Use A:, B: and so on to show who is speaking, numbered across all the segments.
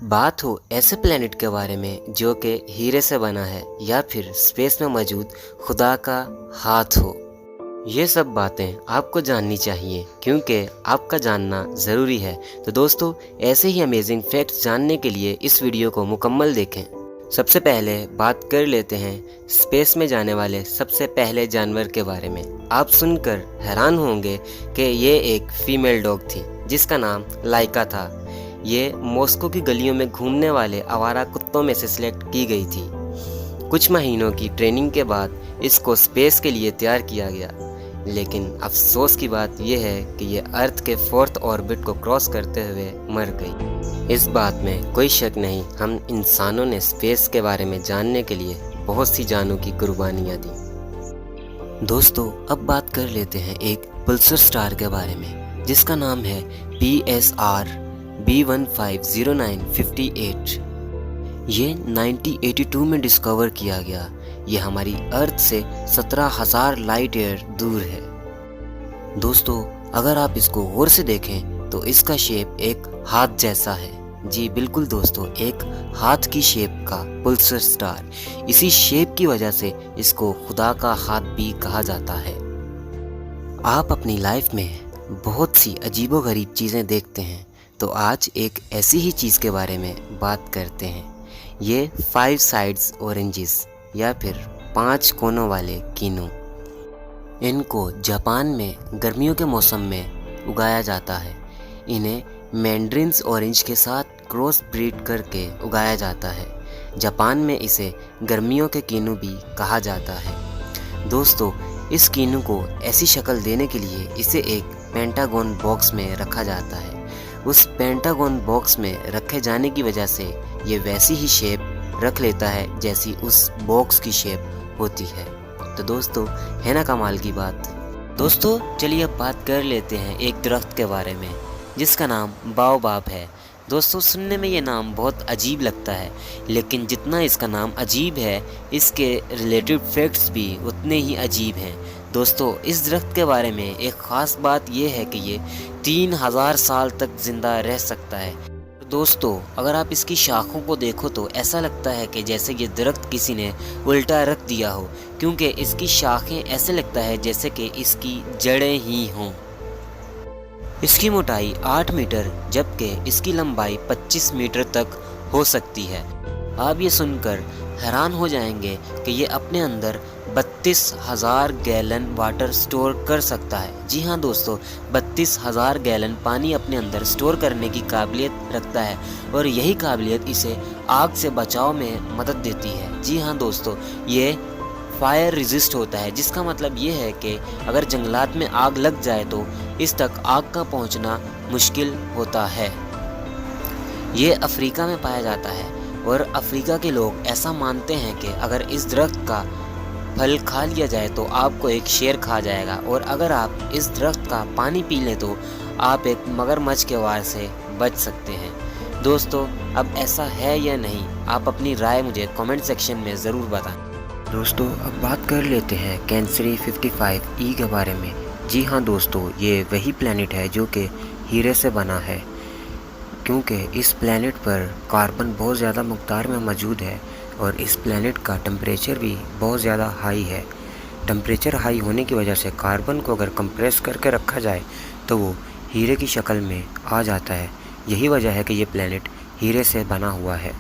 A: बात हो ऐसे प्लेनेट के बारे में जो कि हीरे से बना है या फिर स्पेस में मौजूद खुदा का हाथ हो। ये सब बातें आपको जाननी चाहिए क्योंकि आपका जानना ज़रूरी है। तो दोस्तों, ऐसे ही अमेजिंग फैक्ट्स जानने के लिए इस वीडियो को मुकम्मल देखें। सबसे पहले बात कर लेते हैं स्पेस में जाने वाले सबसे पहले जानवर के बारे में। आप सुनकर हैरान होंगे कि ये एक फीमेल डॉग थी जिसका नाम लाइका था। ये मॉस्को की गलियों में घूमने वाले आवारा कुत्तों में से सिलेक्ट की गई थी। कुछ महीनों की ट्रेनिंग के बाद इसको स्पेस के लिए तैयार किया गया, लेकिन अफसोस की बात यह है कि ये अर्थ के 4th ऑर्बिट को क्रॉस करते हुए मर गई। इस बात में कोई शक नहीं, हम इंसानों ने स्पेस के बारे में जानने के लिए बहुत सी जानों की कुर्बानियाँ दी। दोस्तों, अब बात कर लेते हैं एक पल्सर स्टार के बारे में जिसका नाम है PSR B150958। ये 1982 में डिस्कवर किया गया। ये हमारी अर्थ से 17,000 लाइट ईयर दूर है। दोस्तों, अगर आप इसको गौर से देखें तो इसका शेप एक हाथ जैसा है। जी बिल्कुल दोस्तों, एक हाथ की शेप का पल्सर स्टार। इसी शेप की वजह से इसको खुदा का हाथ भी कहा जाता है। आप अपनी लाइफ में बहुत सी अजीबोगरीब चीज़ें देखते हैं, तो आज एक ऐसी ही चीज़ के बारे में बात करते हैं। ये 5 साइड्स ऑरेंजेस या फिर 5 कोनों वाले कीनू। इनको जापान में गर्मियों के मौसम में उगाया जाता है। इन्हें मैंड्रिन्स ऑरेंज के साथ क्रॉस ब्रीड करके उगाया जाता है। जापान में इसे गर्मियों के कीनू भी कहा जाता है। दोस्तों, इस कीनू को ऐसी शक्ल देने के लिए इसे एक पेंटागन बॉक्स में रखा जाता है। उस पेंटागन बॉक्स में रखे जाने की वजह से ये वैसी ही शेप रख लेता है जैसी उस बॉक्स की शेप होती है। तो दोस्तों, है ना कमाल की बात। दोस्तों, चलिए अब बात कर लेते हैं एक दरख्त के बारे में जिसका नाम बाओबाब है। दोस्तों, सुनने में ये नाम बहुत अजीब लगता है, लेकिन जितना इसका नाम अजीब है इसके रिलेटिव फैक्ट्स भी उतने ही अजीब हैं। दोस्तों, इस दरख्त के बारे में एक ख़ास बात यह है कि ये 3000 साल तक ज़िंदा रह सकता है। दोस्तों, अगर आप इसकी शाखों को देखो तो ऐसा लगता है कि जैसे ये दरख्त किसी ने उल्टा रख दिया हो, क्योंकि इसकी शाखें ऐसे लगता है जैसे कि इसकी जड़ें ही हों। इसकी मोटाई 8 मीटर जबकि इसकी लंबाई 25 मीटर तक हो सकती है। आप ये सुनकर हैरान हो जाएंगे कि ये अपने अंदर 32,000 गैलन वाटर स्टोर कर सकता है। जी हाँ दोस्तों, 32,000 गैलन पानी अपने अंदर स्टोर करने की काबिलियत रखता है और यही काबिलियत इसे आग से बचाव में मदद देती है। जी हाँ दोस्तों, ये फायर रेजिस्ट होता है, जिसका मतलब ये है कि अगर जंगलात में आग लग जाए तो इस तक आग का पहुंचना मुश्किल होता है। ये अफ्रीका में पाया जाता है और अफ्रीका के लोग ऐसा मानते हैं कि अगर इस दरख्त का फल खा लिया जाए तो आपको एक शेर खा जाएगा, और अगर आप इस दरख्त का पानी पी लें तो आप एक मगरमच्छ के वार से बच सकते हैं। दोस्तों, अब ऐसा है या नहीं, आप अपनी राय मुझे कमेंट सेक्शन में ज़रूर बताएं। दोस्तों, अब बात कर लेते हैं कैंसरी 55E के बारे में। जी हाँ दोस्तों, ये वही प्लैनेट है जो कि हीरे से बना है, क्योंकि इस प्लैनेट पर कार्बन बहुत ज़्यादा मकदार में मौजूद है और इस प्लैनेट का टेम्परेचर भी बहुत ज़्यादा हाई है। टेम्परेचर हाई होने की वजह से कार्बन को अगर कंप्रेस करके रखा जाए तो वो हीरे की शक्ल में आ जाता है। यही वजह है कि ये प्लैनेट हीरे से बना हुआ है।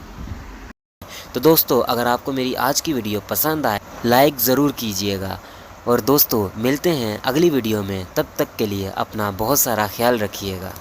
A: तो दोस्तों, अगर आपको मेरी आज की वीडियो पसंद आए लाइक ज़रूर कीजिएगा, और दोस्तों मिलते हैं अगली वीडियो में। तब तक के लिए अपना बहुत सारा ख्याल रखिएगा।